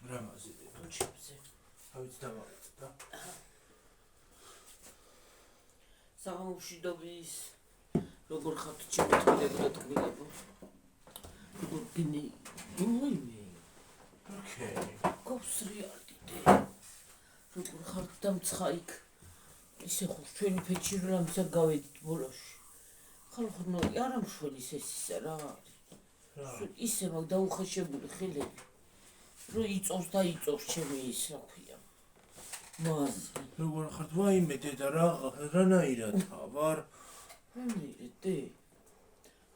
რამაზი ჩიპზე. ავიც დავაწყე და საღამოშიდობის როგორ ხართ ჩემთვილებო და თბილებო როგორ გინი იმოიმე ოკეი გოსრიალდიდე როგორ ხართ და მცხაიქ ისე ხო ჩვენი ფეჩი რამისა გავედით ბოლოში ხალხო არა მშველის ეს ისა რა არის ისე მაგ დაუხეშებული ხილები რო იწოვს და იწოვს ჩემი ის რა ქვია მაზი როგორ ხართ ვაიმე დედა რანაირად ვარ რანაირად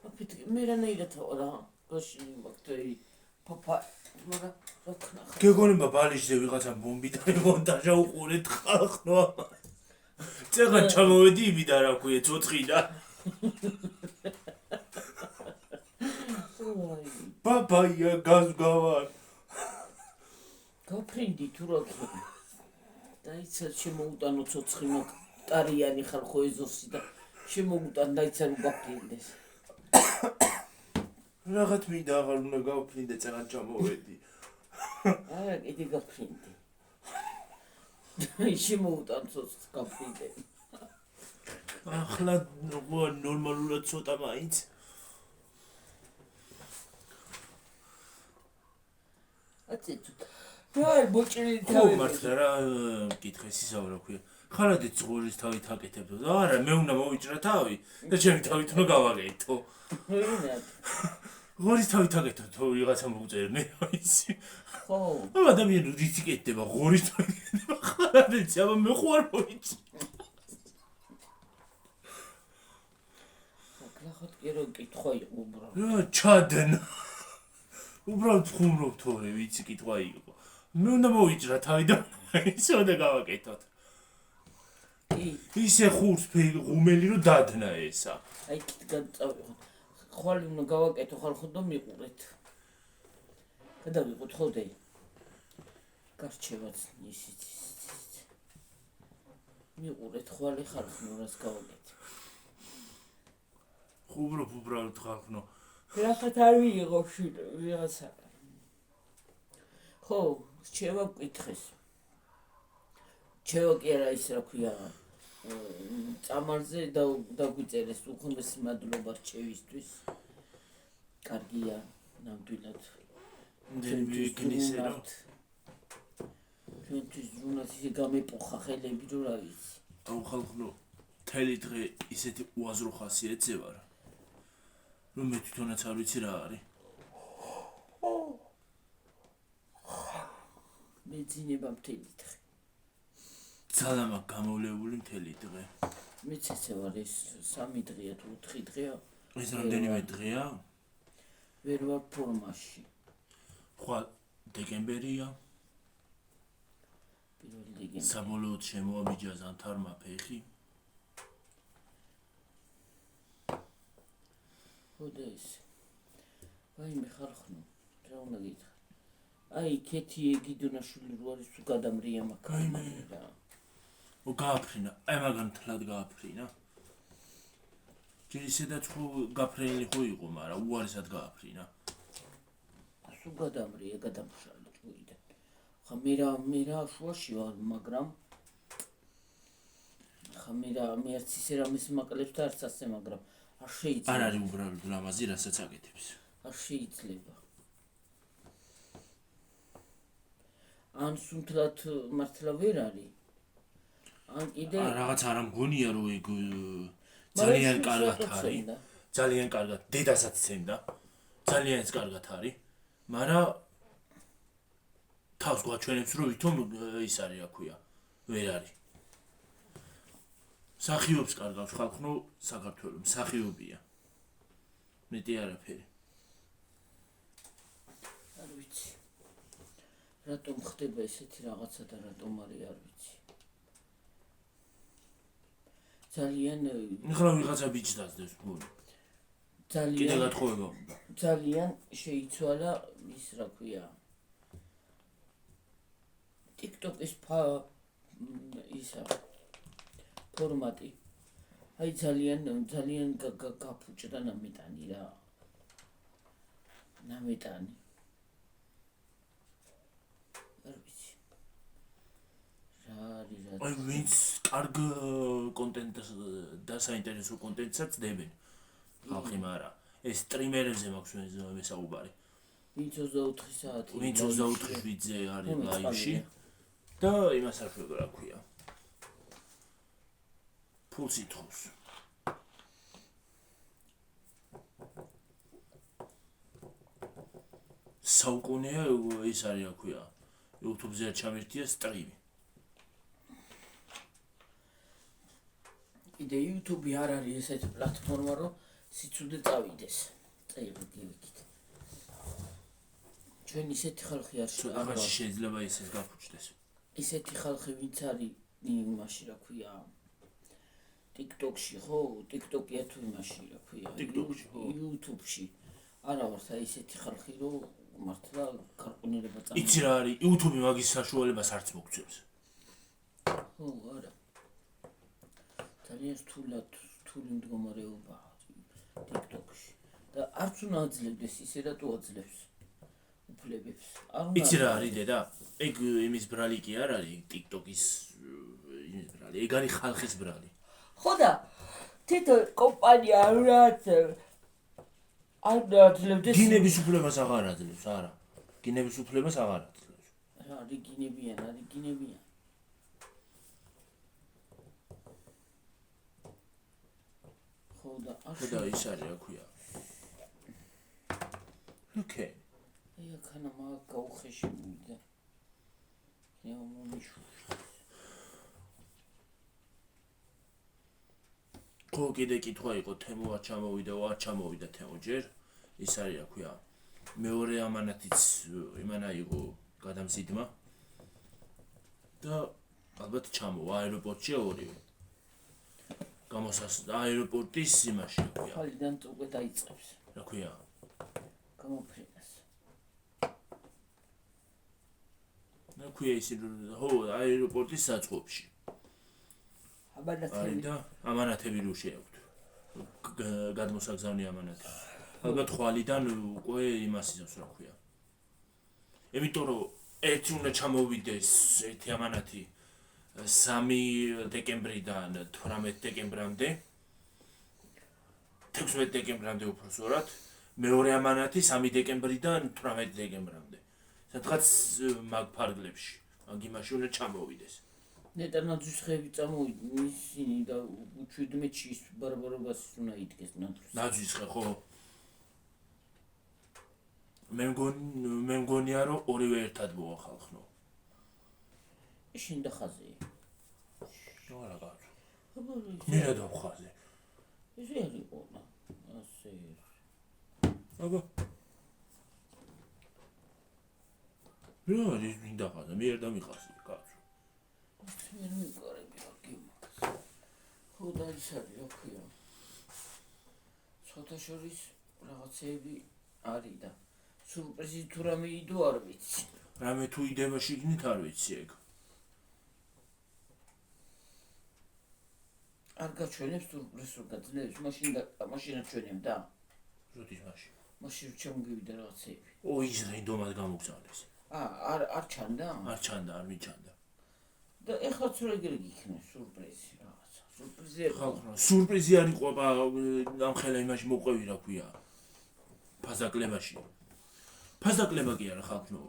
აფეთ მე რანაირად ვარ რა გაშინი მაგდეი პაპა მაგრამ რა ქნახა გეგონება ბალიშზე ვიღაცა ბომბი და მონტაჟა უყურეთ ხალხო წეგან ჩამოვედი იმიდან რა ქვია ცოცხიდან პაპაია გაზგავარ გაფრინდი თუ რა ქვია დაიცა შემოუტანო ცოცხი მაგ ტარიანი ხალხო ეზოსი და შემოუტან დაიცა რომ გაფრინდეს რაღაც მინდა აღარ უნდა გავფრინდე წეგან ჩამოვედი არა კიდე გაფრინდი შემოუტან ცოცხს გაფრინდე ახლა ნორმალურად ცოტა მაინც აცით რა მოჭრილი ხო მართლა რა მკითხეს ისა რა ქვია ხარადიც ღურის თავით აკეთებდო და არა მე უნდა მოვიჭრა თავი და ჩემი თავით უნდა გავაკეთო ღურის თავით აკეთებ თუ ვიღაცა მოგწერე მე ისი ხო აბა ადამიანი რითი კეთდება ღურის თავით ხარადიც აბა მე ხო არ მოვიჭრე ახლახოთ კი რო კითხვა იყო უბრალოდ რა ჩადენა უბრალოდ ხუმრობ თორე ვიცი კითხვა იყო მე უნდა მოვიჭრა თავი და ისე უნდა გავაკეთოთ ისე ხურს ღუმელი რომ დადნა ესა აი კიდ გადაწავიღოთ ხვალ უნდა გავაკეთო ხალხო და მიყურეთ გადავიყოთ ხოლმე გარჩევაც ისიც მიყურეთ ხვალე ხალხო რას გავაკეთე ხუმრობ უბრალოდ ხალხო რახეთ არ მიიღო ვიღაცა ხო შევა გკითხეს შევა კი არა ის რა ქვია წამალზე დაგვიწერეს უხმესი მადლობა რჩევისთვის კარგია ნამდვილად ჩვენთვის რუნას ისე გამეპოხა ხელები რომ რა ვიცი აუ ხალხო მთელი დღე ისეთი უაზრო ხასიათზე ვარ რომ მე თვითონაც არ ვიცი რა არის მეძინება მთელი დღე ძალიან მაქვს გამოვლებული მთელი დღე მეც ესე ვარ ეს 3 დღეა თუ 4 დღეა ეს რამდენიმე დღეა ვერ ვარ ფორმაში ხვალ დეკემბერია პირველი დეკემბერი საბოლოოდ შემოამიჯაზა თარმა ფეხი ხოდეს ვაიმე ხალხო რა უნდა გითხრა აი ქეთი ეგიდონაშვილი რო არის თუ გადამრია მაგა ო გააფრინა აი მაგან თლად გააფრინა ჯერისედაც ხო გაფრენილი ხო იყო მაგრამ უარესად გააფრინა სულ გადამრია გადამშალი ჭუიდან ხა მე რა შუაში ვარ მაგრამ ხა მე არც ისე რამის მაკლებს და არც ასე მაგრამ არ შეიძლება არ არის უბრალოდ ლამაზი რასაც აკეთებს არ შეიძლება ან სუნთლად მართლა ვერ არის ან კიდე რაღაც არ ამგონია რომ ეგ ძალიან კარგად არის ძალიან კარგად დედასაც ცემდა ძალიან კარგად არის მაგრამ თავს გვაჩვენებს რომ ვითომ ის არის რა ქვია ვერ არის სახიობს კარგავს ხალხო საქართველოს მსახიობია მეტი არაფერი არ ვიცი რატომ ხდება ესეთი რაღაცა და რატომ არის არ ვიცი ძალიან ეხლა ვიღაცა ბიჭს დაძდებს გული კიდე გათხოვება უნდა ძალიან შეიცვალა ის რა ქვია TikTok-ის ისა ფორმატი აი ძალიან გაფუჭდა ნამეტანი რა ნამეტანი ვინც კარგ კონტენტს და საინტერესო კონტენტსაც დებენ. ხალხი მარა. ეს სტრიმერებზე მაქვს მესაუბარი. ვინც 24 საათი. ვინც 24 ვიძე არის ლაივში და იმას არ შვება რა ქვია. ფულს ითხოვს. საუკუნეა ის არის რა ქვია. YouTube-ზე ჩამერთია სტრიმი. კიდე YouTube არ არის ესეთი პლატფორმა, რომ სიცოცხლე წავიდეს. წაიღო გივიქით. ჩვენ ისეთი ხალხი არ აღარ შეიძლება ისე გაფუჭდეს. ისეთი ხალხი ვინც არის იმაში რა ქვია. TikTok-ში ხო? TikTok-ია თუ იმაში რა ქვია. TikTok-ში ხო? YouTube-ში. არა ვარ ისეთი ხალხი, რომ მართლა კარკუნერება წამო. იცი რა არის? YouTube მაგის საშუალებას არც მოგწევს. ხო, არა. ძალიან რთული მდგომარეობა TikTok-ში. და არც უნდა აძლევდეს ისე რატო აძლევს უფლებებს. არ უნდა. იცი რა არის დედა? ეგ იმის ბრალი კი არ არის TikTok-ის იმის ბრალი. ეგ არის ხალხის ბრალი. ხო და თითო კომპანია არ უნდა აძლევდეს. გინების უფლებას აღარ აძლევს, არა. გინების უფლებას აღარ აძლევს. არის გინებიან. ხო და ის არის რა ქვია. ოკეი. აი ახლა მაგ გაუხეში მივიდა. ხო კიდე კითხვა იყო თემო არ ჩამოვიდა თემო ჯერ. ის არის რა ქვია. მეორე ამანათიც იმანა იყო გადამზიდმა. და ალბათ ჩამოვა აეროპორტში ორივე. აეროპორტის იმაში რა ქვია. ხალიდან უკვე დაიწყებს. რა ქვია? გამოფრენას. რა ქვია ის ხო აეროპორტის საწყობში. ამანათები რო შეაქვთ. გადმოსაგზავნი ამანათები. ალბათ ხვალიდან უკვე იმას იზავს რა ქვია. იმიტომ რომ ერთი უნდა ჩამოვიდეს ერთი ამანათი 3 დეკემბრიდან 18 დეკემბრამდე 16 დეკემბრამდე უფრო სწორად მეორე ამანათი 3 დეკემბრიდან 18 დეკემბრამდე სადღაც მაგ ფარგლებში მაგ იმაში უნდა ჩამოვიდეს ნეტანაძის ხევი წამოვიდა ისინი და 17-ში ის ბარბარობას უნდა იდგეს ნაძვის ხე ხო მე მგონია რომ ორივე ერთად მოახალხნო შენ და ხაზე რა გაქვს მე რა დავხაზე ესე იყო ასე აბა რა არის მინდა ხაზე მე არ დამიხაზე კაცო მე მიყარები რა გიმაქს ხო და ის არის რა ქვია ცოტა შორის რაღაცები არის და სურპრიზი თუ რამე იდო არ ვიცი რამე თუ იდება შიგნით არ ვიცი ეგ არ გაჩვენებს სურპრიზს რო გაძლევს მაშინ ჩვენებდა როდის მაშინ მაშინ ჩამგივიდა რაღაცები ის რენდომად გამოგზავნეს არ ჩანდა არ მიჩანდა და ეხლაც რა გიქნეს სურპრიზი რაღაცა სურპრიზი არ იყვება ამ ხელა იმაში მოყვევი რა ქვია ფაზაკლებაში ფაზაკლება კი არა ხალხო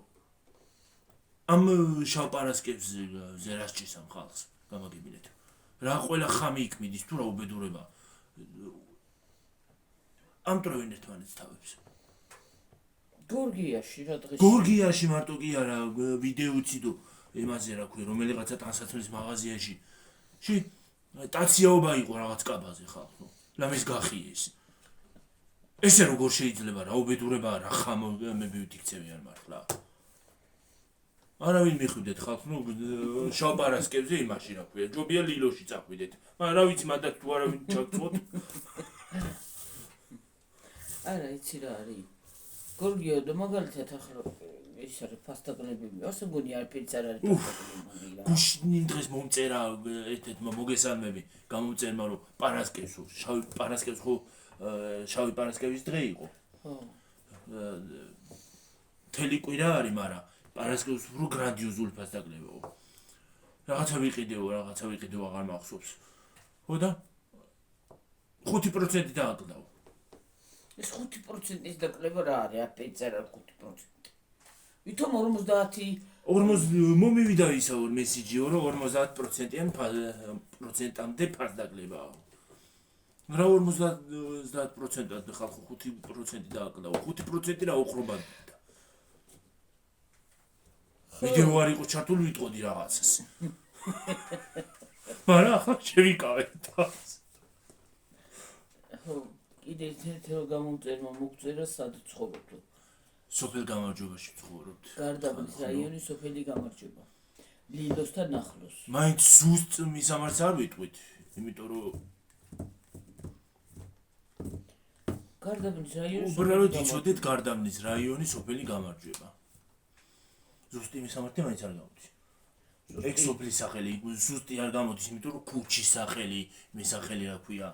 ამ შავ პარასკევზე ზერასჭის ამ ხალხს გამაგებინეთ რა ყველა ხამი იქმიდის თუ რა უბედურება ამტრევენ ერთმანეთს თავებს გორგიაში რა დღეს გორგიაში მარტო კი არა ვიდეოც იდო იმაზე რა ქვია რომელიღაცა ტანსაცმლის მაღაზიაში შე ტაციაობა იყო რაღაც კაბაზე ხალხო ლამის გახიეს ესე როგორ შეიძლება რა უბედურება რა ხამები ვიქცევიან მართლა არავინ მიხვიდეთ ხალხო შავ პარასკევზე იმაში რა ქვია ჯობია ლილოში წახვიდეთ მაგრამ რა ვიცი მანდ თუ არავინ ჩაგწვოთ არა იცი რა არის გორგიო და მაგალითად ახლა ის არის ფასტაგლებები ასე მგონი არაფერიც არ არის ფასტაგლები გუშინ დღეს მომწერა ერთ-ერთმა მოგესალმები გამომწერმა რომ პარასკევს შავი პარასკევის დღე იყო ხო თელი კვირა არის მაგრამ პარასკევს უფრო გრანდიოზული ფასტაგლებია რაღაცა ვიყიდეო აღარ მახსოვს. ხო და 5% დააკლდაო. ეს 5%-ის დაკლება რა არის? არ დაიწერა 5%. ვითომ 50 მომივიდა ისა მესიჯიო რომ 50%-იან პროცენტამდე ფასდაკლებაა. რა 50%-ად ხალხო 5% დააკლდაო. 5% რა უხრობად. ვიდეო არ იყო ჩართული ვიტყოდი რაღაცას. მაგრამ ახლა შევიკავე თავს. ხო, კიდე ერთ-ერთი გამომწერმა მოგწერა სად ცხოვრობთ. სოფელ გამარჯვებაში ცხოვრობთ. გარდაბნის რაიონის სოფელი გამარჯვება. ლილოსთან ახლოს. მაინც ზუსტ მისამართს არ ვიტყვით, იმიტომ რომ გარდაბნის რაიონის უბრალოდ იცოდეთ გარდაბნის რაიონის სოფელი გამარჯვება. ზუსტი მისამართი მაინც არ გამოდის. ეგ სოფლის სახელი, ზუსტი არ გამოდის, იმიტომ რომ ქუჩის სახელი, მესახელი რა ქვია.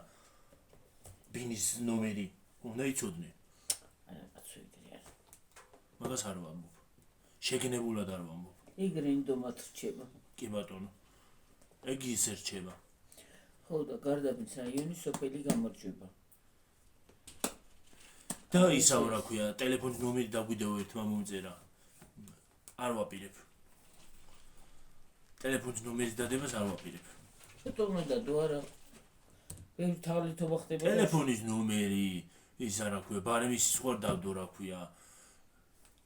ბინის ნომერი უნდა იცოდნენ. არა, კაცო ეგრე არა. მაგას არ ვამბობ. შეგნებულად არ ვამბობ. ეგ რენდომად რჩება. კი ბატონო. ეგ ისე რჩება. ხო და გარდაბნის რაიონის სოფელი გამარჯვება. და ისაო რა ქვია, ტელეფონის ნომერი დაგვიდეო ერთმა მომწერა. არ ვაპირებ. ტელეფონის ნომერის დადებას არ ვაპირებ. ცოტა უნდა დადო არა. ბევრი თაღლითობა ხდება. ტელეფონის ნომერი, ისა რა ქვია, ბარემ ის სხვა დავდო რა ქვია.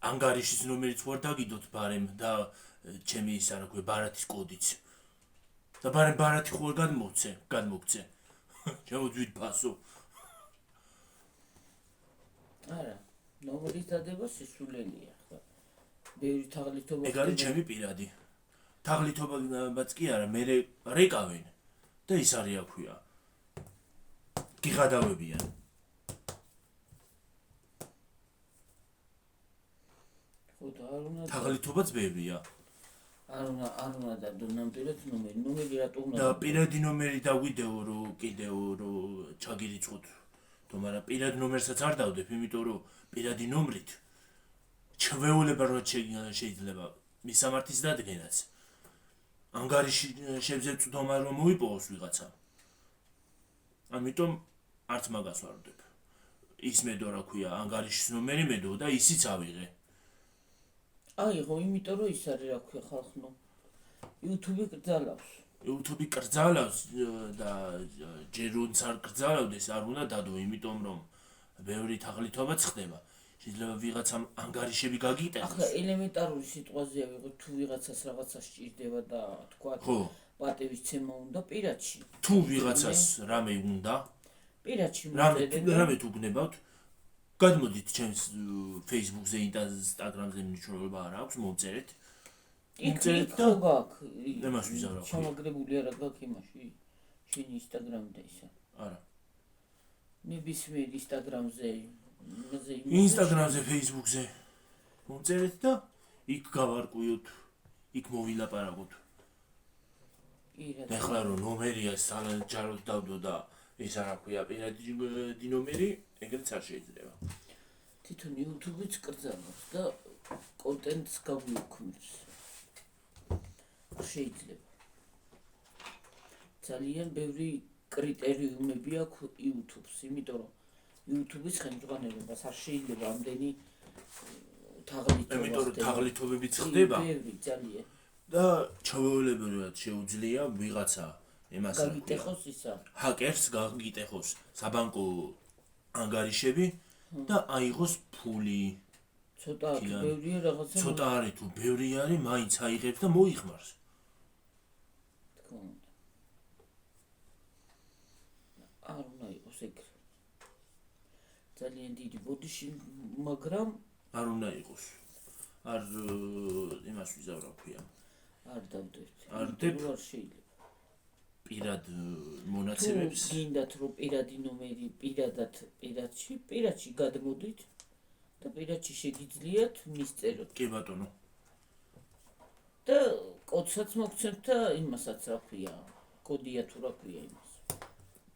ანგარიშის ნომერიც სხვა დაგიდოთ ბარემ და ჩემი ისა რა ქვია, ბარათის კოდიც. და ბარემ ბარათი ხო გადმოგცე. შემოძვით ფასო. არა, ნომერის დადება სისულელია ხო. ბევრი თაღლითობა ეგ არის ჩემი პირადი. თაღლითობაც კი არა, მე რეკავენ და ის არის რა ქვია. გიღადავებიან. ხო და არ უნდა თაღლითობაც ბევრია. არ უნდა დადო ნამდვილად ნომერი რატო უნდა და პირადი ნომერი დაგვიდეო რომ კიდეო რომ ჩაგირიცხოთ. მაგრამ პირადი ნომერსაც არ დავდებ, იმიტომ რომ პირადი ნომრით ჩვეულება რო შეიძლება მისამართის დადგენაც. ანგარიში შევზეწვდომა რომ მოიპოვოს ვიღაცა. ამიტომ არც მაგას არ ვდებ. ის მედო რა ქვია, ანგარიშის ნომერი მედო და ისიც ავიღე. აიღო, იმიტომ რომ ის არის რა ქვია ხალხო. YouTube კრძალავს. YouTube კრძალავს და ჯერ როც არ კრძალავდეს არ უნდა დადო, იმიტომ რომ ბევრი თაღლითობაც ხდება. შეიძლება ვიღაცამ ანგარიშები გაგიტანოს. ახლა ელემენტარული სიტყვაზეა ვიღო თუ ვიღაცას რაღაცა სჭირდება და თქვა პატივისცემა უნდა პირადში. თუ ვიღაცას რამე უნდა პირადში რამე თუ გნებავთ გადმოდით ჩემს Facebook-ზე, Instagram-ზე მნიშვნელობა არ აქვს, მომწერეთ. იქ და გაქვს. იმას ვიზარავ. ჩამაგრებული არა გაქვს იმაში. შენი Instagram-და ისა. არა. ნებისმიერ Instagram-ზე Instagram-ზე, Facebook-ზე მომწერეთ და იქ გავარკვიოთ, იქ მოვილაპარაკოთ. და ახლა რომ ნომერია სალანჯაროდ დავდო და ეს რა ქვია, პირადი ნომერი, ეგრეც არ შეიძლება. თვითონ YouTube-იც კრძალავს და კონტენტს გაგვიქმნის. შეიძლება. ძალიან ბევრი კრიტერიუმები აქვს YouTube-ს, იმიტომ რომ YouTube-ის ხელმძღვანელობას არ შეიძლება ამდენი თაღლითობა. იმიტომ რომ თაღლითობებიც ხდება. ბევრი ძალიან. და ჩავეულებრივად შეუძლია ვიღაცა იმას გაგიტეხოს ისა. ჰაკერს გაგიტეხოს საბანკო ანგარიშები და აიღოს ფული. ცოტა ბევრია რაღაცა. ცოტა არის თუ ბევრი არის, მაინც აიღებს და მოიხმარს. თქო უნდა. არ უნდა იყოს ეგრე. ძალიან დიდი ბოდიში, მაგრამ არ უნდა იყოს. არ იმას ვიზავ რა ქვია. არ დავდებთ. არ ვდებ. არ შეიძლება. პირად მონაცემებს. გინდათ რომ პირადი ნომერი პირადში გადმოდით და პირადში შეგიძლიათ მისწეროთ. კი ბატონო. და კოდსაც მოგცემთ და იმასაც რა ქვია, კოდია თუ რა ქვია იმას.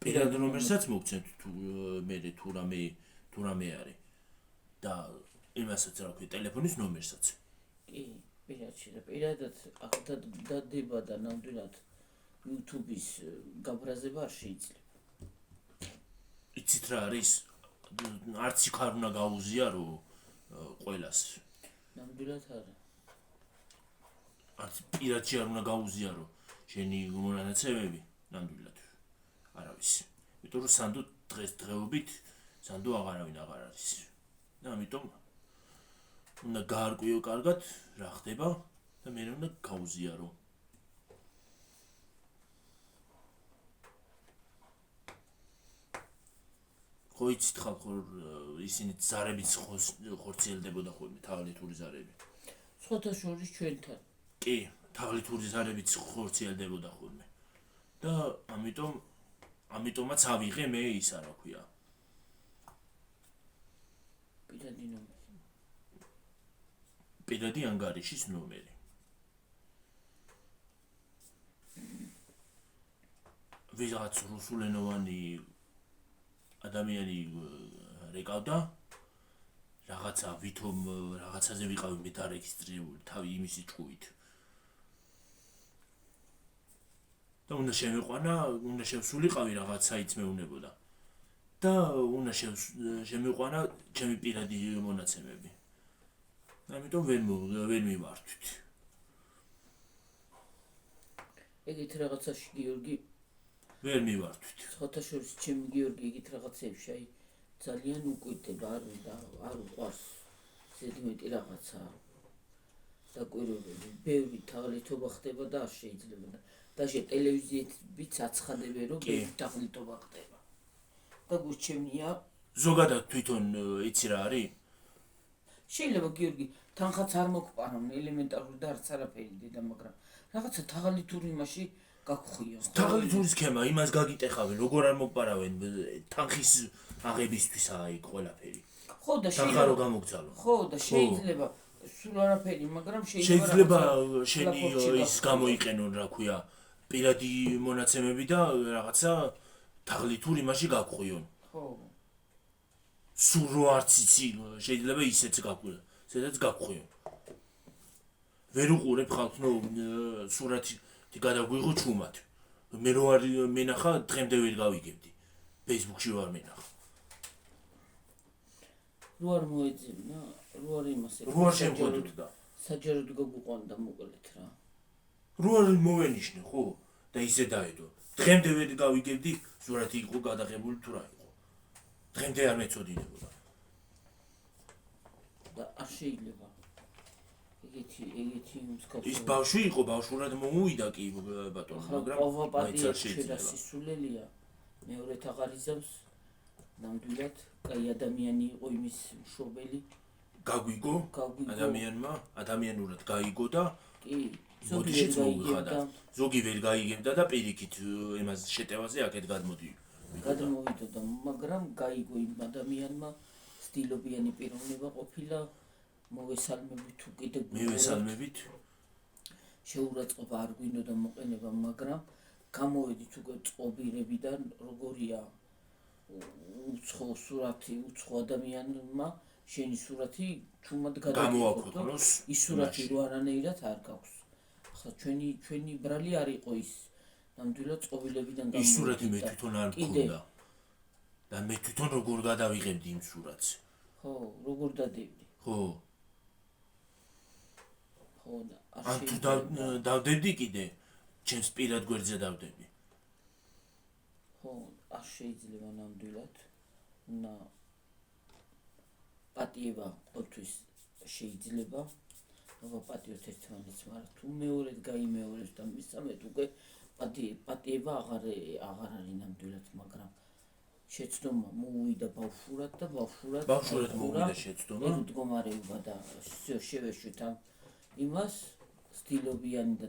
პირადი ნომერსაც მოგცემთ თუ მე თუ რამე არის. და იმასაც რა ქვია, ტელეფონის ნომერსაც. კი, პირადში და პირადად აღდადება და ნამდვილად YouTube-ის გაბრაზება არ შეიძლება. იცით რა არის? არც იქ არ უნდა გაუზიარო ყველას. ნამდვილად არა. არც პირადში არ უნდა გაუზიარო შენი მონაცემები, ნამდვილად. არავის. იმიტომ რომ სანდო დღესდღეობით სანდო აღარავინ აღარ არის. და ამიტომ უნდა გაარკვიო კარგად რა ხდება და მე უნდა გაუზიარო. ხო იცით ხალხო ისინი ზარებით ხორციელდებოდა ხოლმე თაღლითური ზარები. სხვათა შორის ჩვენთან. კი, თაღლითური ზარებით ხორციელდებოდა ხოლმე. და ამიტომაც ავიღე მე ისა რა ქვია. პირადი ნომერი. პირადი ანგარიშის ნომერი. ვიღაც რუსულენოვანი ადამიანი რეკავდა რაღაცა ვითომ რაღაცაზე ვიყავი მე დარეგისტრირებული თავი იმისი ჭკუით. და უნდა შევსულიყავი რაღაც საიტს მეუნებოდა. და უნდა შემიყვანა ჩემი პირადი მონაცემები. ამიტომ ვერ მივართვით. ეგეთ რაღაცაში გიორგი ვერ მივართვით. სხვათა შორის ჩემი გიორგი ეგეთ რაღაცებში აი ძალიან უკვირდება არ უყვარს ზედმეტი რაღაცა დაკვირვებული. ბევრი თაღლითობა ხდება და არ შეიძლება და даже ტელევიზიებიც აცხადებენ რომ ბევრი თაღლითობა ხდება. და გურჩევნია ზოგადად თვითონ იცი რა არის? შეიძლება გიორგი თანხაც არ მოგპარავ ელემენტარული და არც არაფერი დედა მაგრამ რაღაცა თაღლითური იმაში გაგხვიო. თაღლითური სქემა იმას გაგიტეხავენ როგორ არ მოგპარავენ თანხის აღებისთვისაა იქ ყველაფერი. ხო და თანხა რო გამოგზავნო. ხო და შეიძლება სულ არაფერი მაგრამ შეიძლება შენი ის გამოიყენონ რა ქვია პირადი მონაცემები და რაღაცა თაღლითურ იმაში გაგხვიონ. ხო. სულ რო არც იცი შეიძლება ისეც გაგხვიონ. სადაც გაგხვიონ. ვერ უყურებ ხალხს სურათი გადაგვიღო ჩუმად. მე რო არ მენახა დღემდე ვერ გავიგებდი. Facebook-ში ვარ მენახა. რო არ მოეძებნა, რო არ იმასე. რო არ შემოგვედოდა. საჯაროდ გაგუყვანდა მოკლედ რა. რო არ მოვენიშნე, ხო? და ისე დაედო. დღემდე ვერ გავიგებდი სურათი იყო გადაღებული თუ რა იყო. დღემდე არ მეწოდინებოდა. და არ შეიძლება. ეგეთი მსგავსი. ის ბავშვი იყო, ბავშვურად მომუვიდა კი ბატონო, მაგრამ მაინც არ შეიძლება. სისულელია. მეორეთ აღარ იზამს. ნამდვილად, კაი ადამიანი იყო იმის მშობელი. გაგვიგო ადამიანურად გაიგო და კი, ზოგი ვერ გაიგებდა და პირიქით იმას შეტევაზე აქეთ გადმოვიდოდა, მაგრამ გაიგო იმ ადამიანმა სტილობიანი პიროვნება ყოფილა მოვესალმებით თუ კიდე მივესალმებით შეურაცხყოფა არ გვინდოდა მოყენება, მაგრამ გამოვედით უკვე წყობირებიდან როგორია უცხო სურათი, უცხო ადამიანმა შენი სურათი ჩუმად გამოაქვეყნოს. ის სურათი რო არანაირად არ გაქვს. ახლა ჩვენი ბრალი არ იყო ის. ნამდვილად წყობილებიდან გამოვიდა. ის სურათი მე თვითონ არ მქონდა. და მე თვითონ როგორ გადავიღებდი იმ სურათს. ხო, როგორ დადებდი? ხო. ხო და ან თუ დავდებდი კიდე, ჩემს პირად გვერდზე დავდებდი. ხო, არ შეიძლება ნამდვილად. და პატიება ყოველთვის შეიძლება. ვაპატიოთ ერთმანეთს, მაგრამ თუ მეორედ გაიმეორებს და მესამედ უკვე პატიება აღარ არის ნამდვილად, მაგრამ შეცდომა მოუვიდა ბავშვურად და ბავშვურად მოუვიდა შეცდომა. მდგომარეობა და შევეშვით ამ იმას სტილობიანი და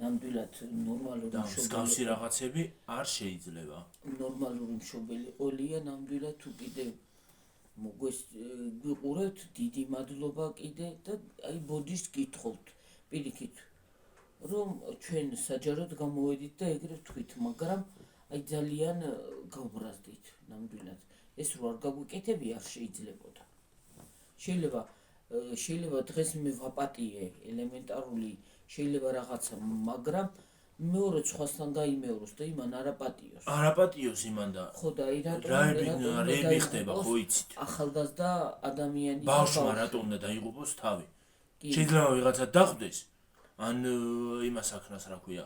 ნამდვილად ნორმალური მსგავსი რაღაცები არ შეიძლება. ნორმალური მშობელი ყოლია ნამდვილად თუ კიდე მოგვიყურებთ, დიდი მადლობა კიდე და აი ბოდიშს გითხოვთ პირიქით რომ ჩვენ საჯაროდ გამოვედით და ეგრე ვთქვით, მაგრამ აი ძალიან გავბრაზდით ნამდვილად. ეს რო არ გაგვიკეთებია არ შეიძლებოდა. შეიძლება შეიძლება დღეს მე ვაპატიე ელემენტარული შეიძლება რაღაცა მაგრამ მეორე სხვასთან გაიმეოროს და იმან არაპატიოს არაპატიოს იმან და ხო და აი რები ხდება ხო იცით ახალგაზრდა ადამიანი ბავშვმა რატო უნდა დაიღუპოს თავი შეიძლება ვიღაცა დახვდეს ან იმას აქნას რა ქვია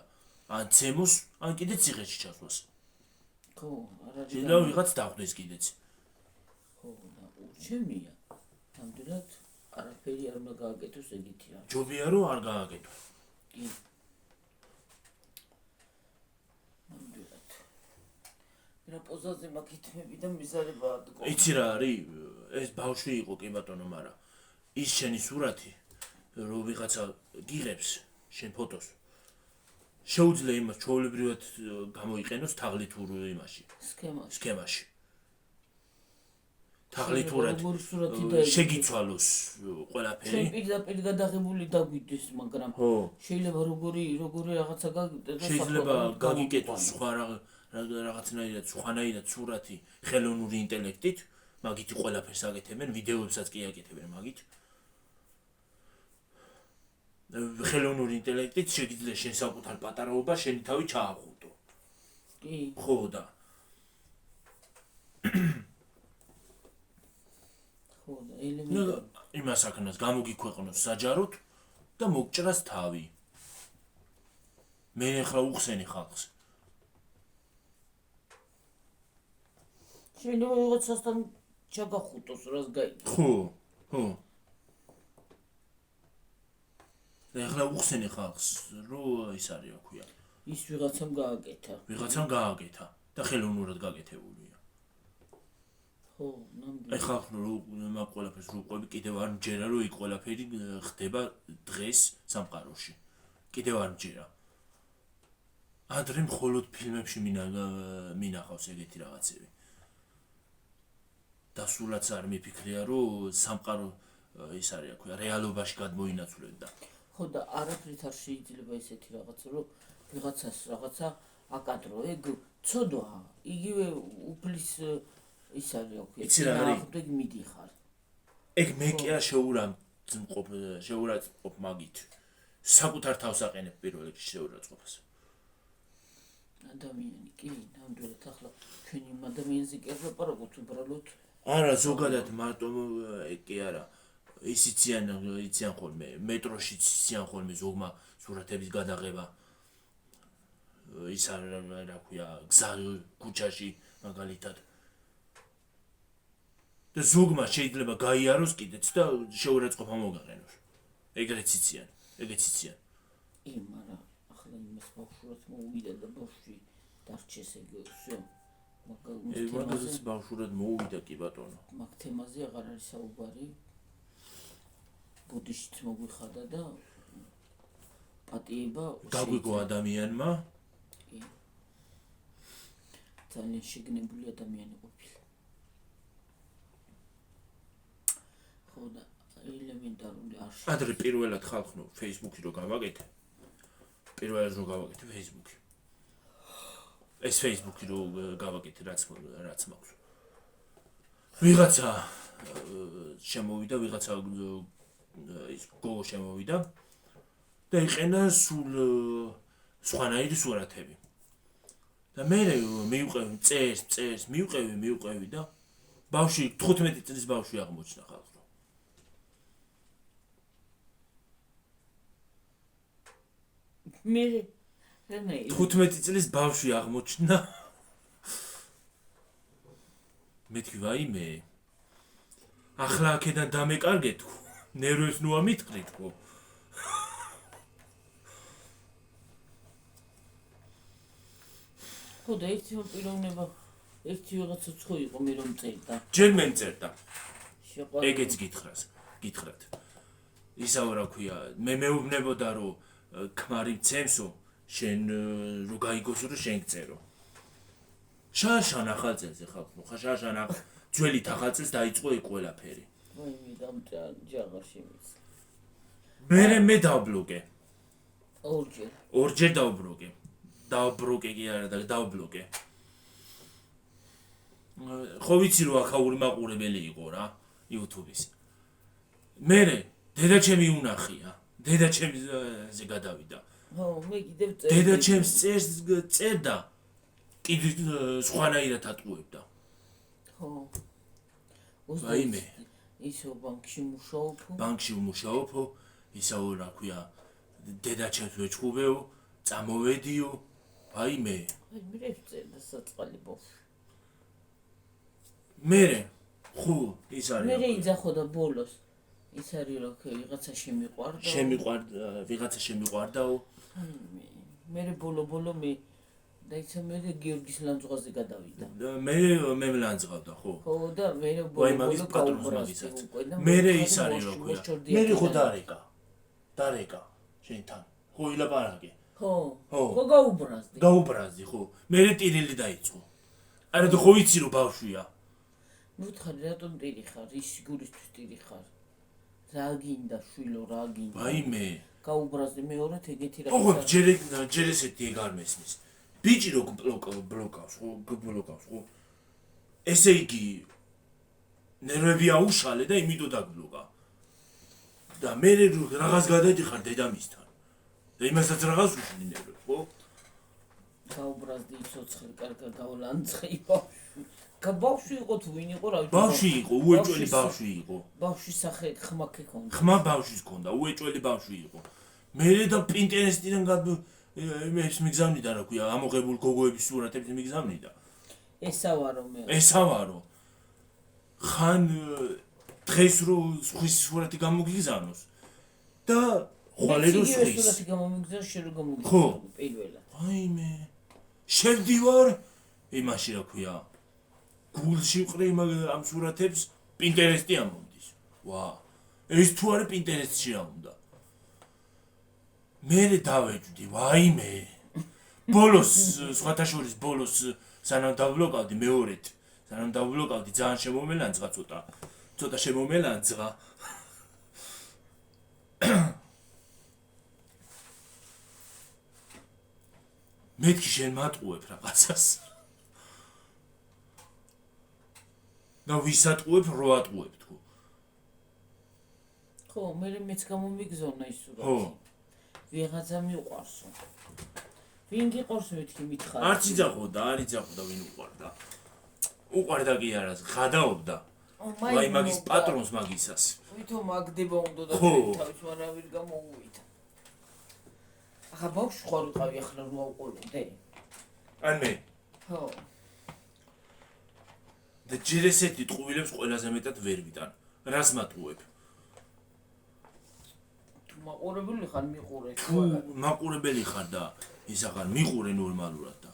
ან ცემოს ან კიდე ციხეში ჩასვას ხო არ არის შეიძლება ვიღაც დახვდეს კიდეც ხო და ურჩევნია ნამდვილად არაფერი არ უნდა გააკეთოს ეგეთი რა ჯობია რომ არ გააკეთო კი ნამდვილად რა პოზაზე მაგითმები და მიზარებაა თქო იცი რა არის ეს ბავშვი იყო კი ბატონო მაგრამ ის შენი სურათი რომ ვიღაცა გიღებს შენ ფოტოს შეუძლია იმას ჩვეულებრივად გამოიყენოს თაღლითურ იმაში სქემაში თაღლითურად შეგიცვალოს ყველაფერი ჩვენ პირდაპირ გადაღებული დაგვიდეს მაგრამ შეიძლება როგორი რაღაცა შეიძლება გაგიკეთოს სხვა რაღაცნაირად სხვანაირად სურათი ხელოვნური ინტელექტით მაგით ყველაფერს აკეთებენ ვიდეოებსაც კი აკეთებენ მაგით ხელოვნური ინტელექტით შეგიძლია შენ საკუთარ პატარაობა შენი თავი ჩაახუტო კი ხო და ხო და ელემენტი იმას აქნას გამოგიქვეყნოს საჯაროდ და მოგჭრას თავი მე ახლა უხსენი ხალხს შეიძლება ვიღაცასთან ჩაგახუტოს რას გაიგო ხო ახლა უხსენი ხალხს რომ ის არის რა ქვია ის ვიღაცამ გააკეთა და ხელოვნურად გაკეთებულია ხო ნამდვილად ახლა მაგ ყველაფერს რო ყვები კიდევ არ მჯერა რომ იქ ყველაფერი ხდება დღეს სამყაროში კიდევ არ მჯერა ადრე მხოლოდ ფილმებში მინახავს ეგეთი რაღაცები და სულაც არ მიფიქრია რომ სამყარო ის არის რა ქვია რეალობაში გადმოინაცვლებდა ხო და არაფრით არ შეიძლება ესეთი რაღაცა რომ ვიღაცას რაღაცა აკადრო ეგ ცოდვაა იგივე უფლის ის არის რა ქვია ნახდეგ მიდიხარ ეგ მე კი არ შეურაცხყოფ მაგით საკუთარ თავს აყენებ პირველ რიგში შეურაცხყოფას ადამიანი კი ნამდვილად ახლა ჩვენ იმ ადამიანზე კი არ ვაპარაკობთ უბრალოდ არა ზოგადად მარტო კი არა ის იციან ხოლმე მეტროში იციან ხოლმე ზოგმა სურათების გადაღება ის რა ქვია გზა ქუჩაში მაგალითად და ზოგმა შეიძლება გაიაროს კიდეც და შეურაცხყოფა მოგაყენოს ეგრეც იციან მაგრამ ახლა იმას ბავშვურად მოუვიდა და ბავშვი დარჩეს ეგ всё მაგალითად ბავშვურად მოუვიდა კი ბატონო მაგ თემაზე აღარ არის საუბარი ბუდიშით მოგვიხადა და პატიება გაგვიგო ადამიანმა კი ძალიან შეგნებული ადამიანი ყოფილა ხო და ელემენტარული არ ადრე პირველად ხალხო Facebook-ი რო გავაკეთე Facebook-ი ეს Facebook-ი რო გავაკეთე რაც მაქვს ვიღაცა შემოვიდა ვიღაცა ის გოგო შემოვიდა და იყენა სულ სხვანაირი სურათები და მე მივყევი წერს მივყევი და ბავშვი 15 წლის ბავშვი აღმოჩნდა ხალხო 15 წლის ბავშვი აღმოჩნდა მეთქი ვაიმე ახლა აქედან დამეკარგეთ ნერვებს ნუ ამიტყრით ხო ხო და ერთი პიროვნება ერთი ვიღაცა ცხო იყო მე რომ წერდა ჯერ მე წერდა ეგეც გითხრათ ისაო რა ქვია მე მეუბნებოდა რომ ქმარი მცემსო შენ რო გაიგოსო რომ შენ გწერო შაშან ახალწელზე ხალხო შაშან ძველი ახალწელს დაიწყო ეგ ყველაფერი ვაიმე დამჭაღარ შემიც მე დავბლოკე ორჯერ დავბროკე კი არა და დავბლოკე ხო ვიცი რომ ახაური მაყურებელი იყო რა YouTube-ის მე დედა ჩემი უნახია დედა ჩემზე გადავიდა ხო მე კიდევ დედა ჩემს წერს წერდა კიდე სხვანაირად ატყუებდა ხო ვაიმე ისო ბანკში მუშაობ ბანკში ვმუშაობო ისაო რა ქვია დედა ჩემს ვეჩხუბეო წამოვედიო ვაიმე მე წერდა საწყალი ბავშვი მე ხო ის არის მე იძახო და ბოლოს ის არის რომ ვიღაცა შემიყვარდაო მე ბოლო მე დაიცა მე გიორგის ლანძღვაზე გადავიდა მე ლანძღავდა ხო ხო და მე ვაი მაგის პატრონს მაგისაც მე ის არის რო ქვია მე ხო დარეკა შენთან ხო ილაპარაკე ხო გაუბრაზდი ხო მე ტირილი დაიწყო არა თუ ხო ვიცი რომ ბავშვია მუთხარი რატომ ტირი ხარ ის სიგურისთვის ტირი ხარ რა გინდა შვილო რა გინდა ვაიმე გაუბრაზდი მეორედ ეგეთი რა ხო ჯერ ესეთი ეგ არ მესმის ბიჭი რო ბლოკავს ხო ესე იგი ნერვები აუშალე და იმიტო დაგბლოკა და მე რაღაც გადადიხარ დედამისთან და იმასაც რაღაც უშლი ნერვები ხო გაუბრაზდი ცოცხლი კარგად გავლანძღი ბავშვი იყო თუ ვინ იყო რა ბავშვი იყო უეჭველი ბავშვი იყო ბავშვის სახე ხმა ქონდა ხმა ბავშვის ქონდა უეჭველი ბავშვი იყო მე და პინტერესტიდან იმებს მიგზავნიდა რა ქვია ამოღებული გოგოების სურათებს მიგზავნიდა ესავარო ხან დღეს რო სხვის სურათი გამოგიგზავნოს და ხვალე რო სხვის სურათი გამომიგზავნოს შენ რო გამოგიგზავნო ხო პირველად აიმე შევდივარ იმაში რა ქვია გულში ვყრი ამ სურათებს პინტერესტი ამონდის ვა ეს თუ არის პინტერესტში რა უნდა მე დავეჭვდი ვაიმე ბოლოს სხვათაშორის ბოლოს სანამ დაბლოკავდი მეორედ სანამ დაბლოკავდი ძალიან შემომელანძღა ცოტა შემომელანძღა მეთქი შენ მატყუებ რაღაცას და ვისატყუებ რო ატყუებ თქო ხო მეც გამომიგზავნა ის სურათი ხო ვიღაცა მიყვარსო ვინ გიყვარს მეთქი მითხარ არ იძახოდა ვინ უყვარდა კი არა ხადაობდა ვაი მაგის პატრონს მაგისას ვითომ აგდება უნდა და თავის ვარავინ გამოუვიდა ახლა ბავშვი ხარ ვიყავი ახლა რო აუყოლოდე ან მე ხო და ჯერ ესეთი ტყუილებს ყველაზე მეტად ვერ ვიტან რას მატყუებ მაყურებელი ხარ მიყურე თუ მაყურებელი ხარ და ის აღარ მიყურე ნორმალურად და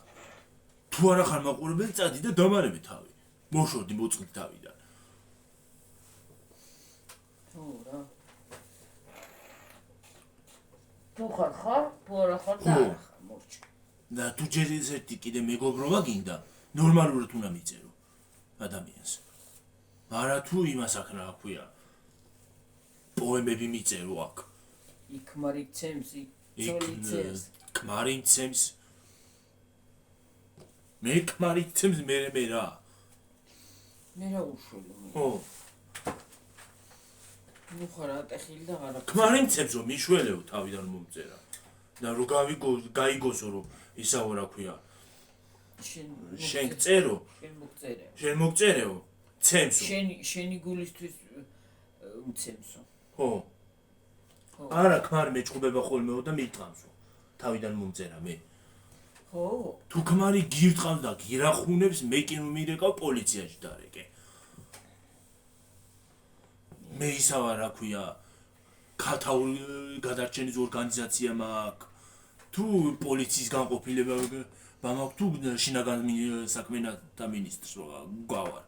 თუ არა ხარ მაყურებელი წადი და დამარები თავი მოშორდი მოწყდი თავიდან თუ რა თუ ხარ თუ არა ხარ და არა ხარ მორჩ და თუ ჯერ ესეთი კიდე მეგობრობა გინდა ნორმალურად უნდა მიწერო ადამიანს არა თუ იმას აქ რა ქვია პოემები მიწერო აქ იქ მარიცემს ცოლიცეს კმარიცემს მე კმარიცემს მე რა უშველო ხო ნუ ხარ ატეხილი და არა კმარიცემს რომ მიშველეო თავიდან მომწერა და რო გაიგოსო რომ ისაო რა ქვია შენ წერო შენ მოგწერეო ცემსო შენი გულისთვის მცემსო ხო არა ქმარი მეჭუბება ხოლმეო და მიტყავსო თავიდან მომწერა მე ხო თუ ქმარი გირტყავს და გირახუნებს მე კი მირეკავ პოლიციაში დარეკე მე ისავა რა ქვია ქათაური გადარჩენის ორგანიზაცია მაქვს თუ პოლიციის განყოფილება მაქვს თუ შინაგან საქმეთა მინისტრს გავარ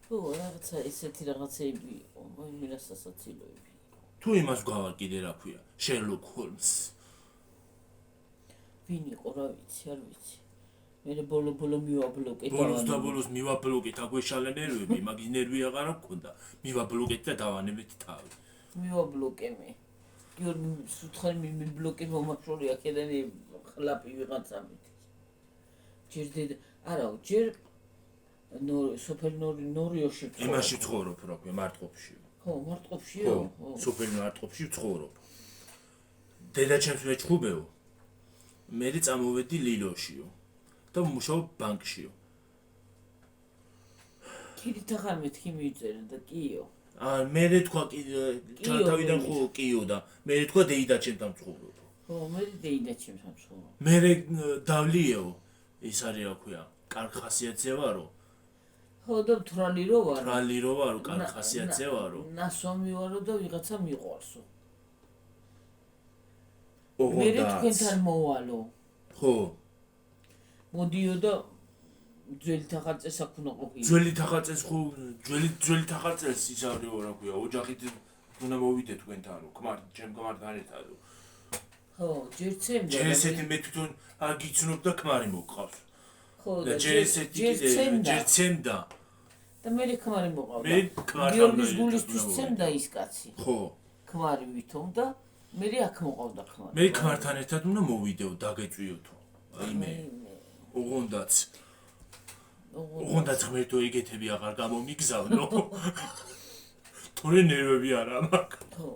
ხო რაღაცა ისეთი რაღაცები იყო მოიმირა სასაცილოები თუ იმას გავარ კიდე რა ქვია შერლოკ ჰოლმს ვინ იყო რა ვიცი არ ვიცი მე ბოლო მივაბლოკე ბოლოს მივაბლოკე აგვეშალე ნერვები მაგის ნერვი აღარ მქონდა მივაბლოკეთ და დავანებეთ თავი მივაბლოკე მე გიორგი სუთხარი მიბლოკე მომაშვური აქედან ხლაპი ვიღაცა მით ჯერ არა ჯერ სოფელი ნორიოში იმაში ცხოვრობ რა ქვია მარტყოფში ხო მარტყოფშიო სოფელი მარტყოფში ცხოვრობ დედაჩემს ვეჩხუბეო მე წამოვედი ლილოშიო და მუშაობ ბანკშიო ქირითახარ მეთქი მიწერა და კიო მე თქვა ჩართავიდან ხო კიო და მე თქვა დედაჩემთან ცხოვრობ ხო მე დედაჩემთან ცხოვრობ მე დავლიეო ის არის რა ქვია კარგ ხასიათზე ვარო ხო და თრალი რო ვარო კარგ ხასიათზე ვარო ნასვამი ვარო და ვიღაცა მიყვარსო ოღონდ მე თქვენთან მოვალო ხო მოდიო და ძველი თახარწეს აქ უნდა ყოფილიყო ძველი თახარწეს ხო ძველი თახარწეს ის არის რა ქვია ოჯახით უნდა მოვიდე თქვენთან რო ჩემ ქმართან ერთად ხო ჯერცემდა ჯერ ესეთი მე თვითონ არ გიცნობ და ქმარი მოყავს ხო და ჯერცემდა და მე ქმარი მოყავდა მე ქმართან გიორგის გულისთვის ცემდა ის კაცი ხო ქმარი ვითომ და მე აქ მოყავდა ქმარი მე ქმართან ერთად უნდა მოვიდეო დაგეწვიოთო აი მე ოღონდაც ღმერთო ეგეთები აღარ გამომიგზავნო თორე ნერვები არა მაქვს ხო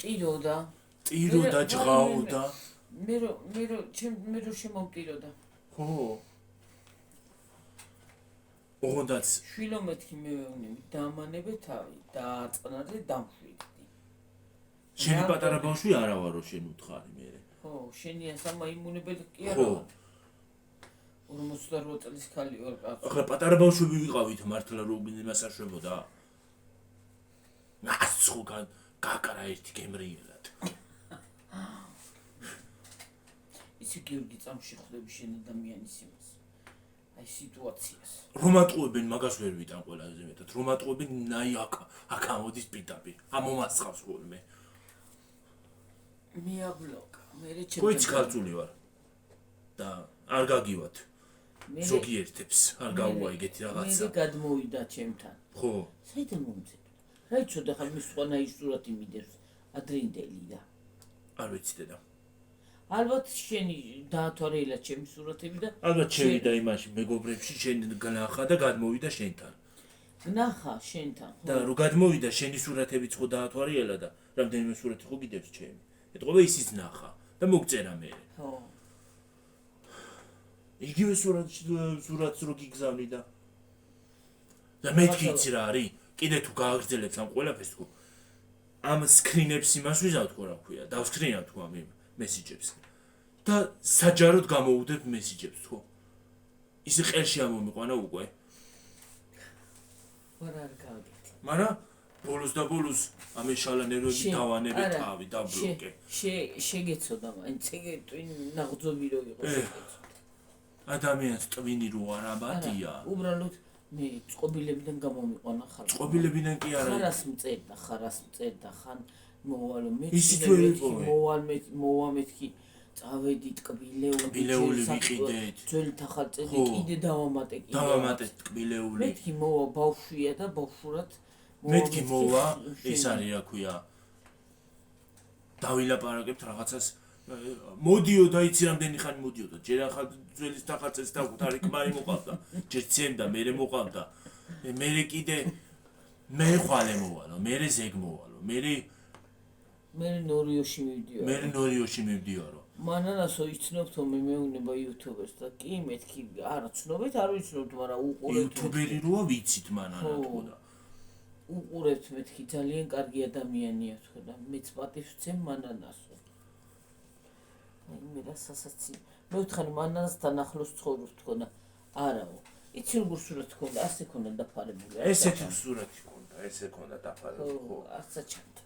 ტიროდა ჭღაოდა მე რო შემოვტიროდა ხო ოღონდაც შვილო მეთქი მე ვეუნები დამანებე თავი დააწყნა და დამშვიდი შენი პატარა ბავშვი არა ვარო შენ უთხარი მე ხო შენია სამაიმუნებელი კი არა 48 წლის ქალი ვარ კაცო ახლა პატარა ბავშვები ვიყავით მართლა რომ იმას აშვებოდა ნაცხოგან გაკარა ერთი გემრიელად ისე გიორგი წამში ხვდები შენ ადამიანის იმას აი სიტუაციას რომატყუებენ მაგას ვერ ვიტან ყველაზე მეტად რომატყუებენ ნაი აქ ამოდის პიტაპი ამომასწავს ხოლმე მიაბლოკა მე კოიც ხალწული ვარ და არ გაგივათ ზოგიერთებს არ გაუვა ეგეთი რაღაცა მე გადმოვიდა ჩემთან ხო საიდან მომწევ რა იცოდა ხარ მის სხვანაირი სურათი მიდევს ადრინდელი და არ ვიცი დედა ალბათ შენი დაათვალეილა ჩემი სურათები და ალბათ შევიდა იმაში მეგობრებში შენ გნახა და გადმოვიდა შენთან გნახა შენთან და რო გადმოვიდა შენი სურათებიც ხო დაათვალეილა და რამდენიმე სურათი ხო გიდევს ჩემი ეთყობა ისიც ნახა და მოგწერა მე ხო იგივე სურათს რო გიგზავნი და მეთქი იცი რა არის კიდე თუ გააგრძელებს ამ ყველაფერს თქო ამ სკრინებს იმას ვიზავ თქო რა ქვია დავსკრინავ თქო ამ მესიჯებს და საჯაროდ გამოუდებ მესიჯებს თქო ისე ყელში ამომიყვანა უკვე ვარ არ გავიგეთ მაგრამ ბოლოს და ბოლოს ამეშალა ნერვები დავანებე თავი და ბლოკე შეგეცოდა მაინც ეგ ტვინ ნაღძობი რო იყო ადამიანს ტვინი რო არ აბადია უბრალოდ მე წყობილებიდან გამომიყვანა ხარ წყობილებიდან კი არა ხარას მწერდა ხან მოვალო მე მოვამეთქი წავედი ტკბილეული ვიყიდეთ ძველი თახარწეზე კიდე დავამატე ტკბილეული მეთქი მოვა ბავშვია და ბავშვურად მეთქი მოვა ეს არის რა ქვია დავილაპარაკებთ რაღაცას მოდიო და იცი რამდენი ხანი მოდიოდა ჯერ ახალ ძველის თახარწეს დაგვთარი ქმარი მოყავდა ჯერ ცემდა მერე მოყავდა მერე კიდე მე ხვალე მოვალო მერე ზეგ მოვალო მერე ნორიოში მივდიარო მანანასო იცნობთო მე მეუნება იუთუბერს და კი მეთქი არა ცნობეთ არ ვიცნობთ მაგრამ უყურებთ იუთუბერი როა ვიცით მანანა თქო და უყურებთ მეთქი ძალიან კარგი ადამიანია თქო და მეც პატივს ვცემ მანანასო მე და სასაცი მე ვთხარი მანანასთან ახლოს ცხოვრობ თქო და არაო იცი როგორ სურათი ქონდა ასე ქონდა დაფარებული ესეთი სურათი ქონდა ესე ქონდა დაფარებული ხო არცა ჩანდა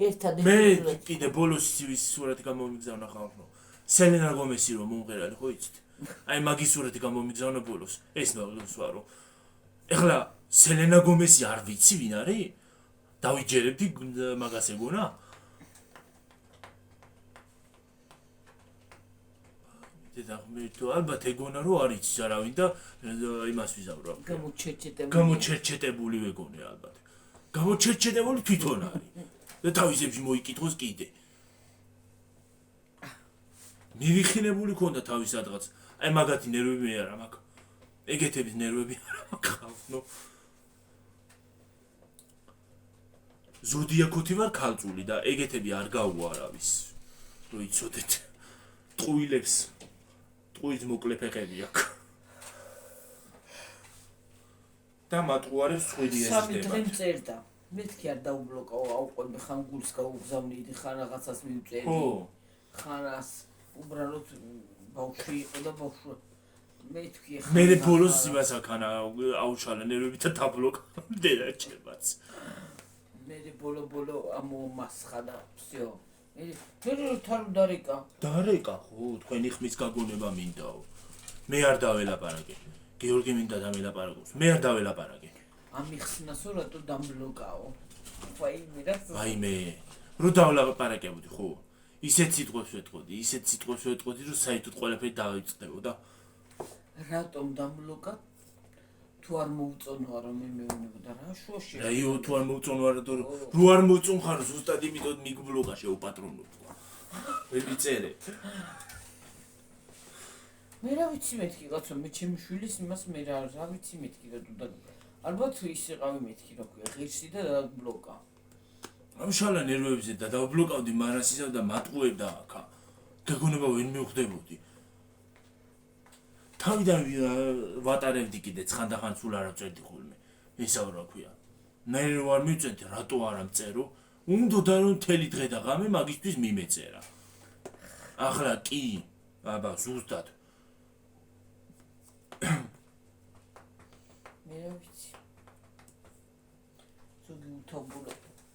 ერთადერთი მე კიდე ბოლოს ის სურათი გამომიგზავნა ხალხო სელენა გომესი რომ მომღერალი ხო იცით აი მაგის სურათი გამომიგზავნა ბოლოს ეს ბოლოს ვარო ეხლა სელენა გომესი არ ვიცი ვინ არის დავიჯერებდი მაგას ეგონა და მე თუ ალბათ ეგონა რომ არ იცის არავინ და იმას ვიზავრო გამოჩერჩეტებული ვეგონე ალბათ გამოჩერჩეტებული თვითონ არის და თავისებში მოიკითხოს კიდე მივიხილებული ქონდა თავის სადღაც აი მაგათი ნერვები მე არა მაქვს ეგეთების ნერვები არ მაქვს, ნუ ზოდიაქოთი ვარ ქალწული და ეგეთები არ გაუვა არავის. რო იცოდეთ. ტყუილებს. ტყუის მოკლე ფეხები აქვს. და მატყუარებს ხვიდი სამი ეზრდება. დღე მწერდა. მეთქი არ დაუბლოკაო, აუყვები ხან გულს გაუგზავნიდი, ხან რაღაცას მივწერდი. ხო. ხანას უბრალოდ ბავშვი იყო და ბავშვი მეთქი ხან. მე ბოლოს იმას აქანა აუშალა ნერვები და დაბლოკა დედა ჩემაც. მე ბოლო ამომასხა და всё. მე თან დარეკა. დარეკა ხო, თქვენი ხმის გაგონება მინდაო. მე არ დაველაპარაკე. გიორგი მინდა დამელაპარაკოს. მე არ დაველაპარაკე. ამიხსნასო რატო დამბლოკაო. ვაიმე რა. ვაიმე. რო დაველაპარაკებოდი ხო? ისეთ სიტყვებს ვეტყოდი, რომ საერთოდ ყველაფერი დავიწყდებო და რატომ დამბლოკა? თუ არ მოუწონო რომ მე მეუბნებოდა რა შუაში. რაიო თუ არ მოუწონო რო არ მოუწონხარ ზუსტად იმიტომ მიგბლოკა შეუპატრონო. მე მიწერე. მე რა ვიცი მეთქი კაცო, მე ჩემი შვილის იმას მე რა ვიცი მეთქი და თუ და ალბათ ის იყავი მეთქი რა ქვია, ღირსი და დაბლოკა. ამშალა ნერვებზე და დავბლოკავდი მარასისა და მატყუებდა აქა. გეგონება ვერ მივხვდებოდი. თავიდან ვატარებდი კიდე ცხანდახან სულ არ ვწერდი ხოლმე. ისავ რა ქვია. მე ვარ მივწერდი, რატო არ ამწერო? უნდოდა რომ მთელი დღე და ღამე მაგისთვის მიმეწერა. ახლა კი, აბა ზუსტად. მე რა ვიცი. ზოგი უთავბულა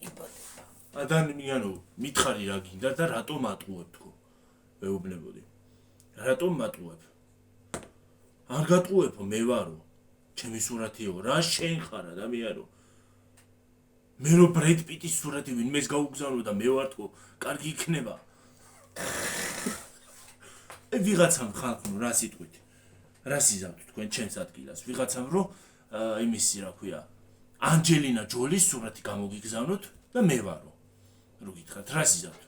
იბადება. ადამიანო, მითხარი რა გინდა და რატო მატყუებ თქო? მეუბნებოდი. რატო მატყუებ? არ გატყუებო მე ვარო. ჩემი სურათიო, რა შენ ხარ ადამიანო? მე რო ბრედ პიტის სურათი ვინმეს გაუგზავნო და მე ვარ თქო, კარგი იქნება. ვიღაცამ ხალხო რა სიტყვით? რა სიზავთ თქვენ ჩემს ადგილას? ვიღაცამ რო იმისი რა ქვია, ანჯელინა ჯოლის სურათი გამოგიგზავნოთ და მე ვარო. რო გითხრათ, რა სიზავთ?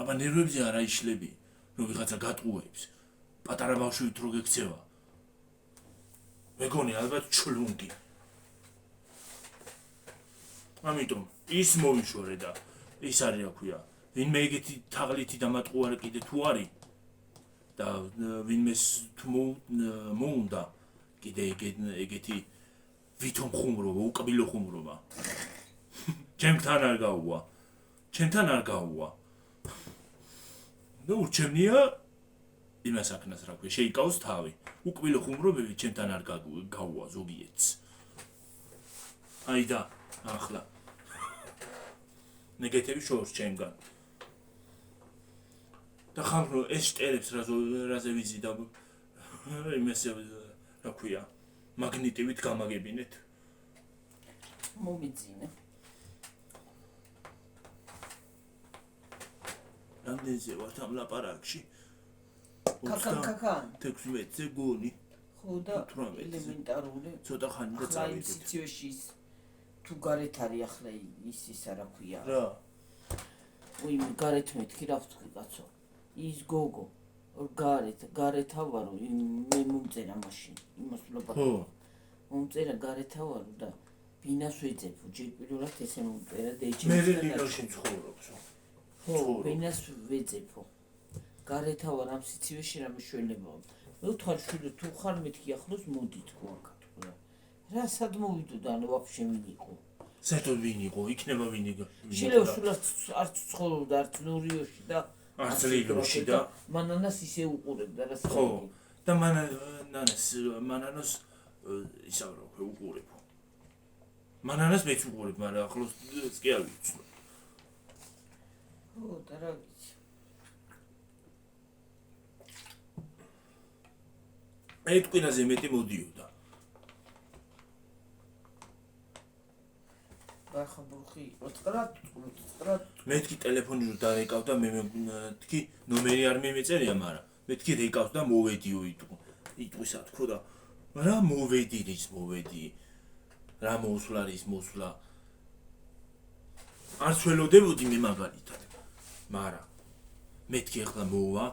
აბა ნერვებზე არ აიშლები, რომ ვიღაცა გატყუებს. პატარა ბავშვით რო გექცევა. მეგონი ალბათ ჩლუნგი. ამიტომ ის მოვიშორე და ის არის რა ქვია. ვინმე ეგეთი თაღლითი დამატყუარე კიდე თუ არის და ვინმეს თუ მოუნდა კიდე ეგეთი ვითომ ხუმრობა, უკბილო ხუმრობა. ჩემთან არ გაუვა. ჩემთან არ გაუვა. ნუ ჩემნია იმას აქნას რა ქვია, შეიკავს თავი. უკბილო ხუმრობები ჩემთან არ გაუვა ზოგიერთს. აი და ახლა ნეგატივი შორს ჩემგან. და ხალხო ეს შტერებს რაზე ვიზი და იმას რა ქვია, მაგნიტივით გამაგებინეთ. მომიძინე. რამდენზე ვართ ამ ლაპარაკში? კაკან. 16-ზე გონი. ხო და 18-ზე. ელემენტარული. ცოტა ხანი და ახლა იმ წავიდეთ. სიტუაციაში თუ გარეთ არის ახლა ის რა ქვია. რა? უი გარეთ მეთქი რა ვთქვი კაცო. ის გოგო გარეთავარო მე მომწერა მაშინ იმას ვლაპარაკობ. მომწერა გარეთავარო და ბინას ვეძებო ჯერ პირველად ესე მომწერა დეჯი. მე რინოში ცხოვრობს. ხო, ბინას ვეძებო. გარეთავარ ამ სიცივეში რა მეშველებაა. მე ვთქვარ შვილო თუ ხარ მეთქი ახლოს მოდი თქო აქა თქვა. რა სად მოვიდო და ანუ ვაფშე ვინ იყო? საერთოდ ვინ იყო? იქნება ვინ იყო? შეიძლება სულ არც ცხოვრობდა არც ნურიოში და არც ლილოში და მანანას ისე უყურებდა რა ხო და მანანოს ისევ რა ქვია უყურებო. მანანას მეც უყურებ, მაგრამ ახლოს კი არ ვიცნობ. ხო და რა ვიცი. აი ტყინაზე მეტი მოდიოდა. ბახაბურხი 4 მეთქი ტელეფონი რო დარეკავდა მე მეთქი ნომერი არ მიმეწერია, მაგრამ მეთქი რეკავს და მოვედიო იტყვისა თქო და რა მოვედი რა მოუსვლა ის მოსვლა არ ცველოდებოდი მე მაგალითად, მაგრამ მეთქი ახლა მოვა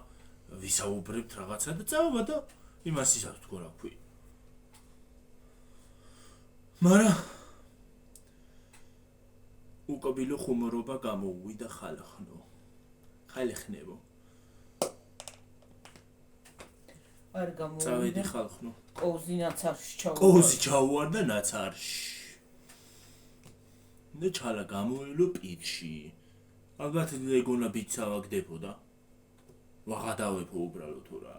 ვისაუბრებთ რაღაცა და წავა და იმას ისევ თქო რა ქვია. მაგრამ უკაბილო ხუმრობა გამოუვიდა ხალხნებო. არ გამოვიდა. წავედი ხალხნო. კოუზი ნაცარში ჩავარ. კოუზი ჩავარდა ნაცარში. და ჩალა გამოელო პირში. ალბათ ეგონა ბიცა ვაგდებოდა. ვაღადავებო უბრალოდ თუ რა.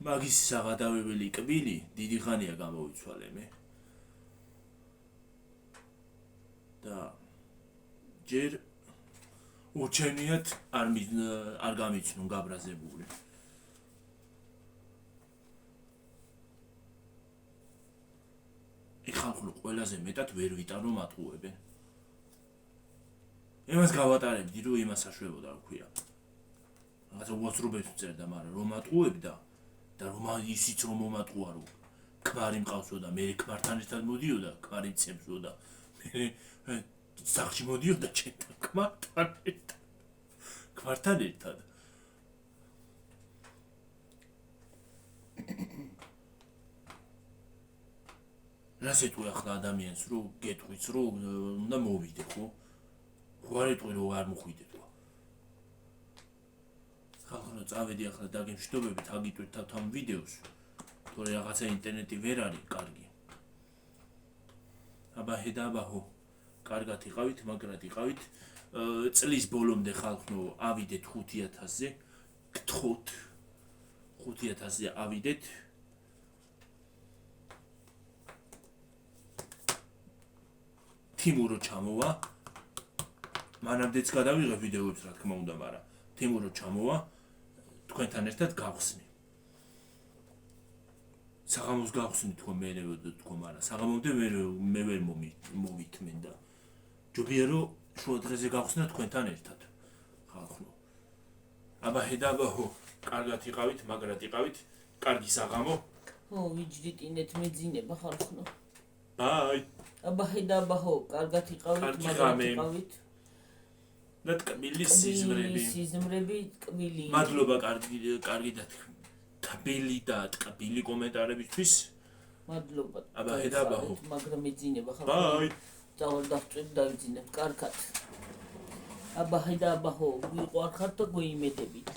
მაგის საღადავებელი კბილი დიდი ხანია გამოვიცვალე მე. და ჯერ უჩენიათ არ გამიცნო გაბრაზებული. ეხლა ყველაზე მეტად ვერ ვიტანო მატყუებენ. იმას გავატარებდი რომ იმას აშვებოდა რა ქვია. რაღაცა უაცრობებს წერდა, მაგრამ რომ მატყუებდა და რომ ისიც რომ მომატყუა რომ ქმარი მყავსო და მე ქმართან ერთად მოდიოდა, ქმარი მცემსო და მე სახში მოდიოდა ჩემთან ქმართან ერთად. რას ეტყვი ახლა ადამიანს რომ გეტყვიც რომ უნდა მოვიდე ხო? არ ეტყვი რომ არ მოხვიდე თქვა. ხალხო წავედი ახლა დაგემშვიდობებით აგიტვით თავ ვიდეოს. თორე რაღაცა ინტერნეტი ვერ არის კარგი. აბაჰე და აბაჰო. კარგად იყავით, მაგრად იყავით. წლის ბოლომდე ხალხო ავიდეთ 5000-ზე. გთხოვთ 5000-ზე ავიდეთ. თიმურო ჩამოვა. მანამდეც გადავიღე ვიდეოებს რა თქმა უნდა, მაგრამ თიმურო ჩამოვა. თქვენთან ერთად გავხსნი. საღამოს გავხსნი თქო მე თქო, მაგრამ საღამომდე მე ვერ მოვითმენ და ჯობია რომ შუა დღეზე გავხსნა თქვენთან ერთად. ხალხო. აბაჰე და აბაჰო. კარგად იყავით, მაგრად იყავით. კარგი საღამო. ო ვიჯდიტინეთ მეძინება ხალხო. ბაი. აბაჰე და აბაჰო, კარგად იყავით, მაგრად იყავით. და ტკბილი სიზმრები ტკბილი. მადლობა კარგი და ტკბილი და ტკბილი კომენტარებისთვის. მადლობა. აბაჰე და აბაჰო. მაგრამ მეძინება ხალხო. ბაი. წავალ დავწვით დავიძინებთ კარგად. აბაჰე და აბაჰო, ვიყვარხართ და გვეიმედებით.